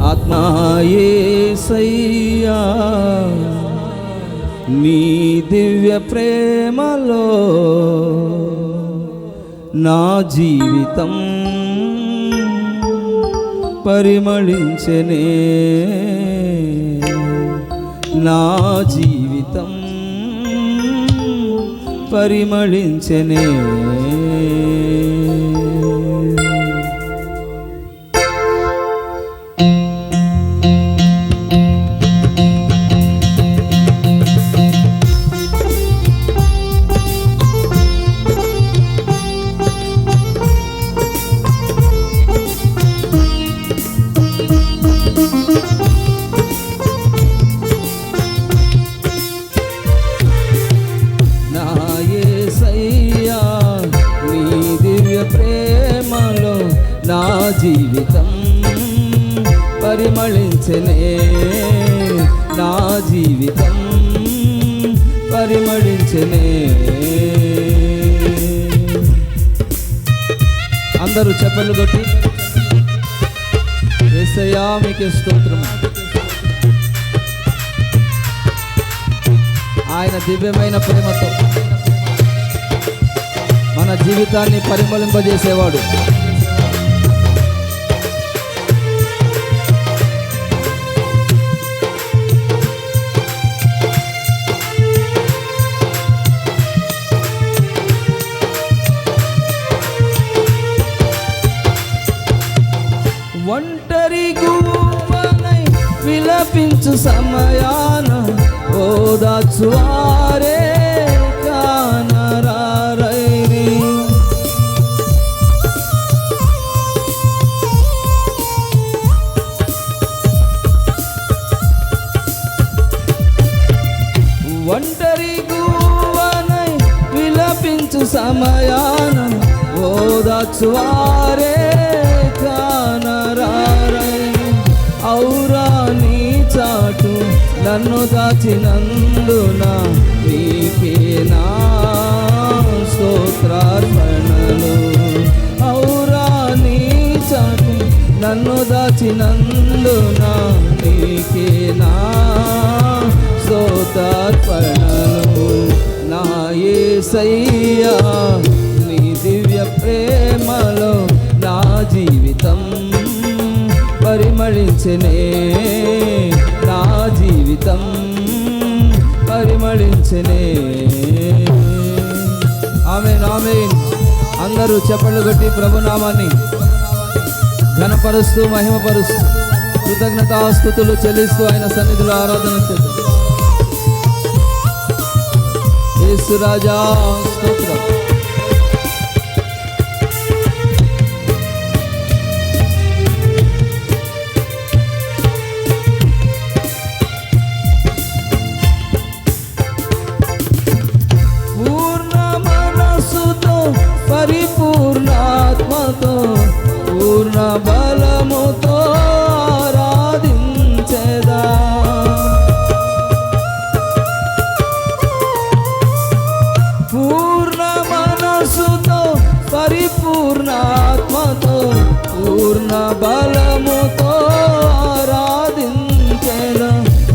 ఆత్మా యేసయ్యా నీ దివ్య ప్రేమలో నా జీవితం పరిమళించెనే, నా జీవితం పరిమళించెనే. నా జీవితం పరిమళించెనే, నా జీవితం పరిమళించెనే. అందరూ చప్పట్లు కొట్టి యేసయ్యా మీకే స్తోత్రం. ఆయన దివ్యమైన ప్రేమతో మన జీవితాన్ని పరిమళింపజేసేవాడు. ఒంటరి గువ్వనై విలపించు సమయాన ఓదార్చువారే కానరారైరి. ఒంటరి గువ్వనై విలపించు సమయాన ఓదార్చువారే ఔరా నీ చాటు నన్ను దాచినందున నీకే నా స్తోత్రార్పణలు. ఔరా నీ చాటు నన్ను దాచినందున నీకే నా స్తోత్రార్పణలు. నా యేసయ్యా నీ దివ్య ప్రేమలో నా జీవితం పరిమళించెనే, నా జీవితం పరిమళించెనే. ఆమేన్ ఆమేన్. అందరూ చప్పట్లు కొట్టి ప్రభునామాన్ని ఘనపరుస్తూ మహిమపరుస్తూ కృతజ్ఞతాస్తుతులు చెల్లిస్తూ ఆయన సన్నిధిలో ఆరాధన చేద్దాం. యేసు రాజా స్తోత్రం. పరిపూర్ణాత్మతో పూర్ణ బలముతో ఆరాధించెదా. పూర్ణ మనసుతో పరిపూర్ణాత్మతో పూర్ణ బలముతో ఆరాధించెదా.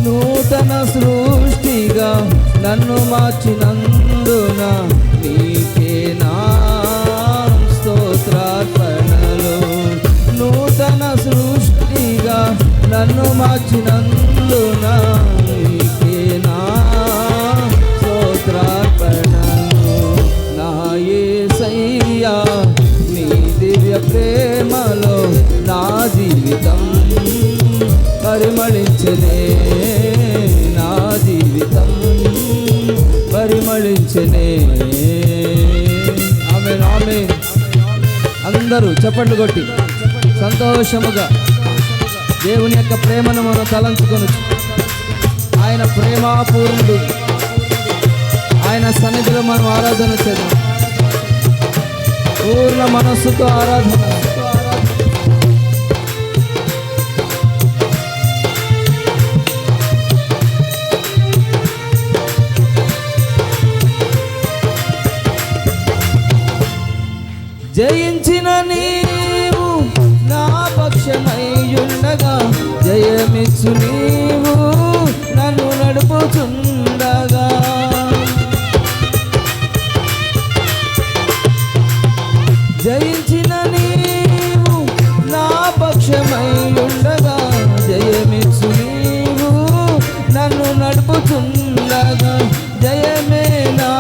నూతన సృష్టిగా నన్ను మార్చినందున నీకే నా స్తోత్రార్పణలు. నూతన సృష్టిగా నన్ను మార్చినందున నీకే నా స్తోత్రార్పణలు. నా యేసయ్యా నీ దివ్య ప్రేమలో నా జీవితం పరిమళించెనే, నా జీవితం పరిమళించెనే. ఆమేన్ ఆమేన్. అందరూ చప్పట్లు కొట్టి సంతోషముగా దేవుని యొక్క ప్రేమను మనం తలంచుకొని ఆయన ప్రేమాపూర్ణుడు ఆయన సన్నిధిలో మనం ఆరాధన చేద్దాం. పూర్ణ మనస్సుతో ఆరాధన. జయించిన నీవు నా పక్షమై ఉండగా జయమిచ్చు నీవు నన్ను నడుపుచుండగా, జయించిన నీవు నా పక్షమై ఉండగా, జయమిచ్చు నీవు నన్ను నడుపుచుండగా, జయమే నా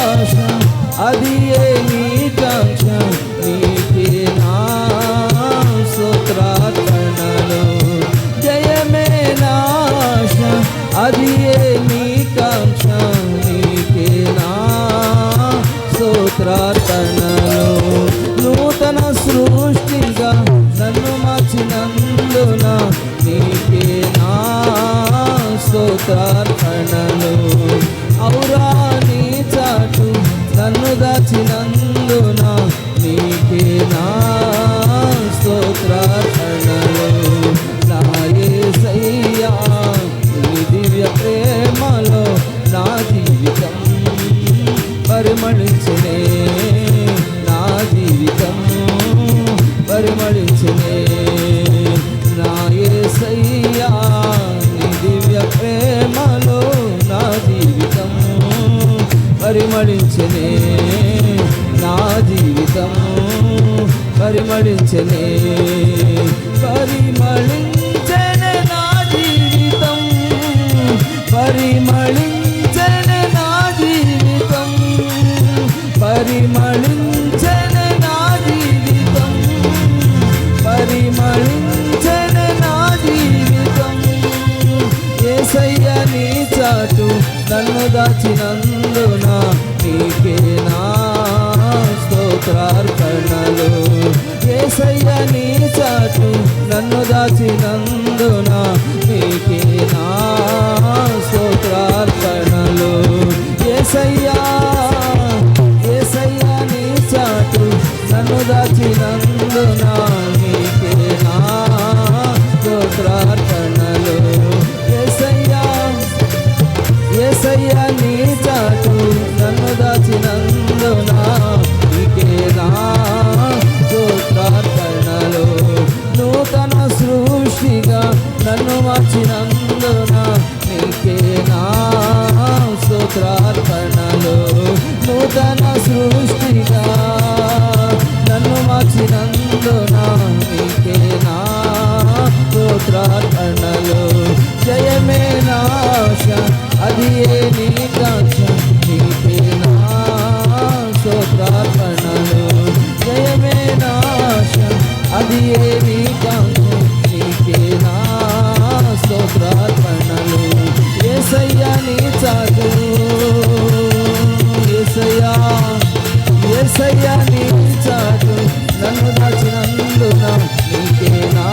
ఆశ అది ఏ నీ కాంక్ష, నీకే నా స్తోత్రార్పణలు. జయమే నా ఆశ అది ఏ నీ కాంక్ష, నీకే నా స్తోత్రార్పణలు. నూతన సృష్టిగా నన్ను మార్చినందున నీకే నా స్తోత్రార్పణలు. ఔరా నీ చాటు నన్ను దాచినందున నీకే నా స్తోత్రార్పణలు. నా యేసయ్యా నీ దివ్య ప్రేమలో నా జీవితం పరిమళించనే, నా జీవితం పరిమళించనే. నా యేసయ్యా నీ దివ్య ప్రేమలో నా జీవితం పరిమళించనే, నా జీవితం పరిమళించనే. పరిమళించనే నా జీవితం, పరిమళించనే నా జీవితం, పరిమళించనే నా జీవితం, పరిమళించనే నా జీవితం. యేసయ్య నీ చాటు నన్ను దాచినందున నీకే నా స్తోత్రార్పణలు. యేసయ్య నీ చాటు నన్ను దాచినందున నీకే నా స్తోత్రార్పణలు. యేసయ్యా యేసయ్య నీ చాటు నన్ను దాచినందున నీకే నా స్తోత్రార్పణలు. యేసయ్యా యేసయ్య నీ చాటు నన్ను దాచినందున నీకే నా స్తోత్రార్పణలు. నూతన సృష్టిగా నన్ను మార్చినందున నీకే నా స్తోత్రార్పణలు. నూతన సృష్టిగా నన్ను మార్చినందున నీకే నా స్తోత్రార్పణలు. జయమే నా ఆశ అది ఏ నీ కాంక్ష, నీకే నా స్తోత్రార్పణలు. జయమే నా ఆశ అది ఏ నీ కాంక్ష, నీకే నా స్తోత్రార్పణలు. యేసయ్య నీ చాటు, యేసయ్యా యేసయ్య నీ చాటు నన్ను దాచినందున నీకే నా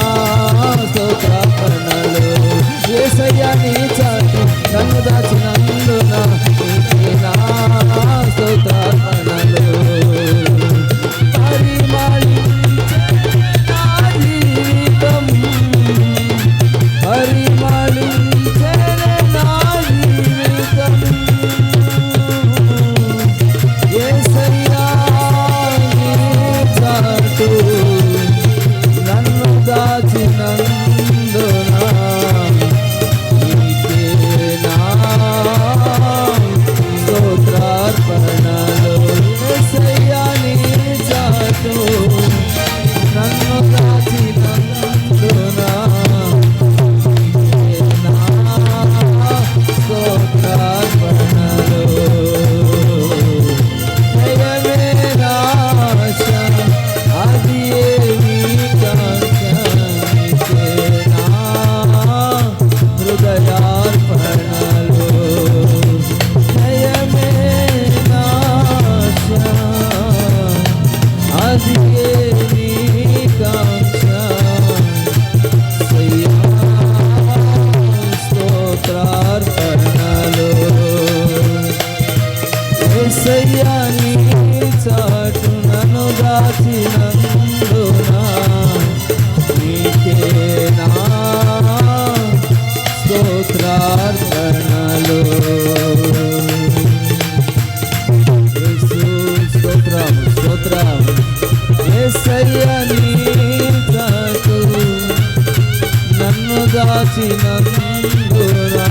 దాచినందునా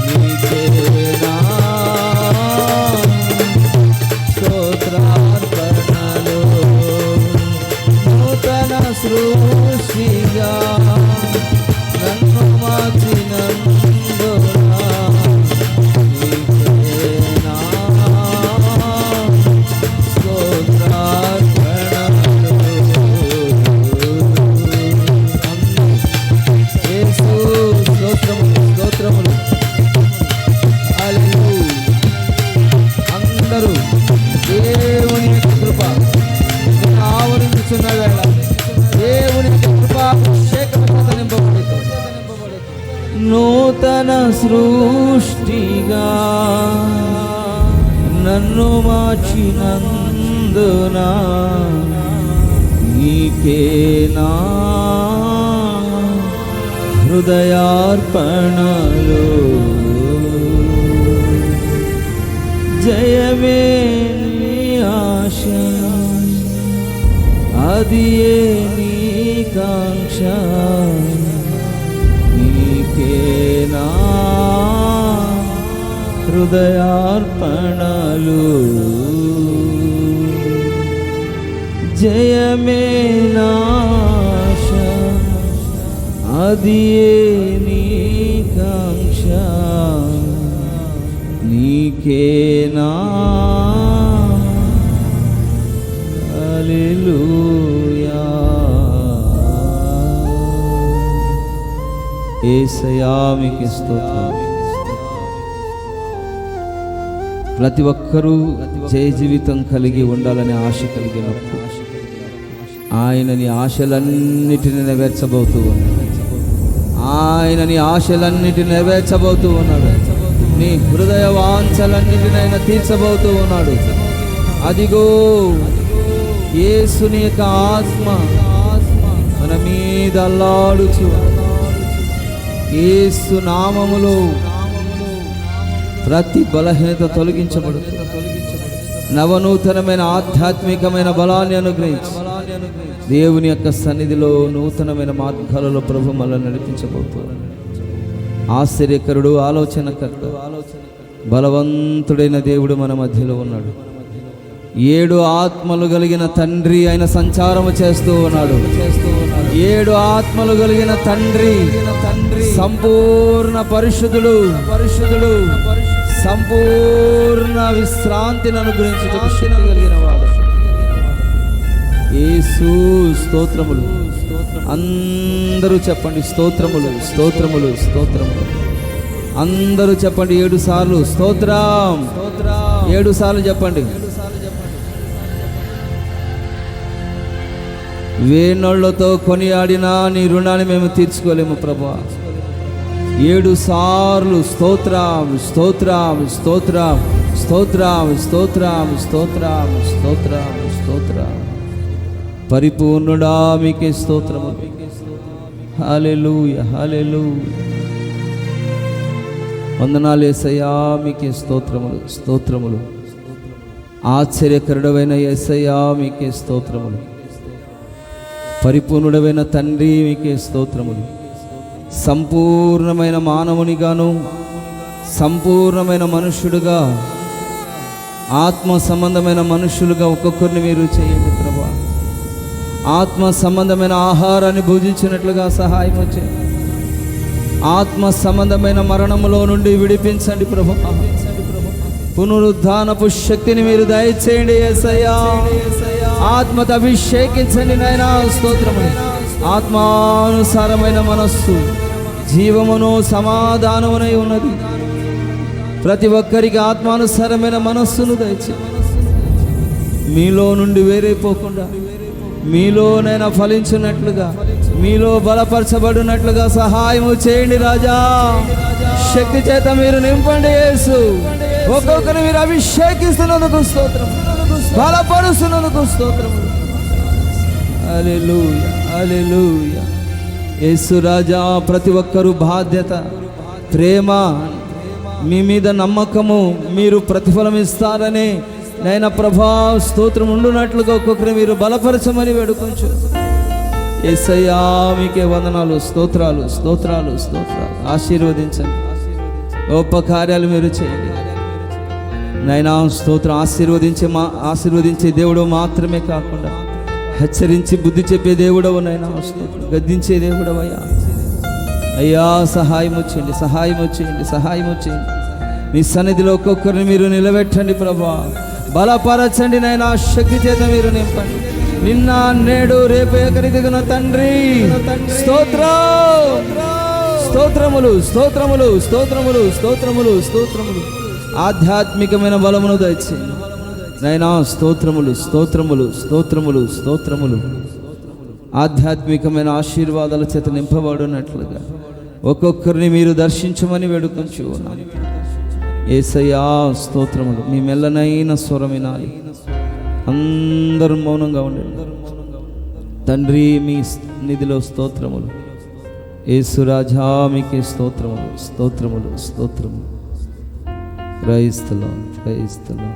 నీకేనా స్తోత్రార్పణలు. నూతన సృష్టిగా నన్ను మార్చినందునా నీకేనా స్తోత్రార్పణలు. యేసు స్తోత్రములు స్తోత్రములు. హల్లెలూయా. అందరూ దేవుని యొక్క కృప ఆవరించుచున్న వేళ దేవుని యొక్క కృపాభిషేకముతో నింపబడుతుంది. నూతన సృష్టిగా నన్ను మార్చినందునా నీకేనా హృదయార్పణలు. జయమే నీ ఆశ, అదియే నీ కాంక్ష, నీకేనా హృదయార్పణలు. జయమే నాశ, అదియే నీ కాంక్ష, నీకేనా. హల్లెలూయా. యేసయ్యా మీకు స్తోత్రం. ప్రతి ఒక్కరూ జయ జీవితం కలిగి ఉండాలని ఆశ కలిగినప్పుడు ఆయన నీ ఆశలన్నిటిని నెరవేర్చబోతూ ఉన్నాడు. ఆయన నీ ఆశలన్నిటిని నెరవేర్చబోతూ ఉన్నాడు. నీ హృదయ వాంఛలన్నిటినైనా తీర్చబోతూ ఉన్నాడు. అదిగో యేసుని యొక్క ఆత్మ మన మీద అల్లాడుచు, యేసు నామములో ప్రతి బలహీనత తొలగించబడుతుంది. నవనూతనమైన ఆధ్యాత్మికమైన బలాన్ని అనుగ్రహించి దేవుని యొక్క సన్నిధిలో నూతనమైన మార్గాలలో ప్రభు మనల్ని నడిపించబోతున్నాడు. ఆశ్చర్యకరుడు, ఆలోచనకర్త, బలవంతుడైన దేవుడు మన మధ్యలో ఉన్నాడు. 7 ఆత్మలు కలిగిన తండ్రి ఆయన సంచారము చేస్తూ ఉన్నాడు. 7 ఆత్మలు కలిగిన తండ్రి సంపూర్ణ పరిశుద్ధుడు, సంపూర్ణ విశ్రాంతిని అనుగ్రహించుటకు శక్తి కలిగిన వాడు. యేసు స్తోత్రములు. అందరూ చెప్పండి స్తోత్రములు, స్తోత్రములు, స్తోత్రములు. అందరూ చెప్పండి 7 సార్లు స్తోత్రం. 7 సార్లు చెప్పండి. వేణోళ్లతో కొనియాడినా నీ రుణాన్ని మేము తీర్చుకోలేము ప్రభువా. 7 సార్లు స్తోత్రం, స్తోత్రం, స్తోత్రం, స్తోత్రం, స్తోత్రం, స్తోత్రం, స్తోత్రం, స్తోత్రం. పరిపూర్ణుడా మీకే స్తోత్రములు. హల్లెలూయా, హల్లెలూయా. వందనాలు యేసయ్యా, మీకే స్తోత్రములు, స్తోత్రములు. ఆశ్చర్యకరుడవైన యేసయ్యా మీకే స్తోత్రములు. పరిపూర్ణుడవైన తండ్రి మీకే స్తోత్రములు. సంపూర్ణమైన మానవునిగాను సంపూర్ణమైన మనుష్యుడుగా ఆత్మ సంబంధమైన మనుష్యులుగా ఒక్కొక్కరిని మీరు చేయండి ప్రభా. ఆత్మ సంబంధమైన ఆహారాన్ని భుజించినట్లుగా సహాయం చేయండి. ఆత్మ సంబంధమైన మరణములో నుండి విడిపించండి ప్రభా. పునరుద్ధానపు శక్తిని మీరు దయచేయండి యేసయ్యా. ఆత్మతో అభిషేకించండి నాయనా. స్తోత్రములు. ఆత్మానుసారమైన మనస్సు జీవమును సమాధానమునై ఉన్నది. ప్రతి ఒక్కరికి ఆత్మానుసారమైన మనస్సును దయచేయండి. మీలో నుండి వేరైపోకుండా మీలోనైనా ఫలించినట్లుగా, మీలో బలపరచబడినట్లుగా సహాయము చేయండి రాజా. శక్తి చేత మీరు నింపండి యేసు. ఒక్కొక్కరిని మీరు అభిషేకిస్తున్నందుకు స్తోత్రం, బలపరుస్తున్నందుకు స్తోత్రం. హల్లెలూయా, హల్లెలూయా. యేసు రాజా, ప్రతి ఒక్కరూ బాధ్యత, ప్రేమ, మీ మీద నమ్మకము, మీరు ప్రతిఫలం ఇస్తారని నైనా ప్రభా స్తోత్రం ఉండునట్లుగా ఒక్కొక్కరు మీరు బలపరచమని వేడుకొంచు. యేసయ్యా మీకే వందనాలు, స్తోత్రాలు, స్తోత్రాలు, స్తోత్రాలు. ఆశీర్వదించండి, గొప్ప కార్యాలు మీరు చేయండి నైనా. స్తోత్రం. ఆశీర్వదించే దేవుడు మాత్రమే కాకుండా హెచ్చరించి బుద్ధి చెప్పే దేవుడవు నైనా. స్తోత్రం. గద్దించే దేవుడవయ్యా. అయ్యా సహాయం చేయండి, సహాయం చేయండి, సహాయం చేయండి. మీ సన్నిధిలో ఒక్కొక్కరిని మీరు నిలబెట్టండి ప్రభా. బలపరచండి నైనా, శక్తి చేత మీరు నింపండి. నిన్న నేడు రేపు ఏకరీతిగా తండ్రి స్తోత్రములు, స్తోత్రములు, స్తోత్రములు, స్తోత్రములు, స్తోత్రములు. ఆధ్యాత్మికమైన బలమును దయచేయండి నైనా. స్తోత్రములు, స్తోత్రములు, స్తోత్రములు, స్తోత్రములు. ఆధ్యాత్మికమైన ఆశీర్వాదాల చేత నింపబడినట్లుగా ఒక్కొక్కరిని మీరు దర్శించమని వేడుకొంచు ఉన్నాను. యేసయ్యా స్తోత్రములు. మీ మెల్లనైన స్వరం వినాలి. అందరూ మౌనంగా ఉండండి. తండ్రి మీ నిధిలో స్తోత్రములు. యేసురాజా మీకే స్తోత్రములు, స్తోత్రములు, స్తోత్రములు. క్రైస్తలం, క్రైస్తలం.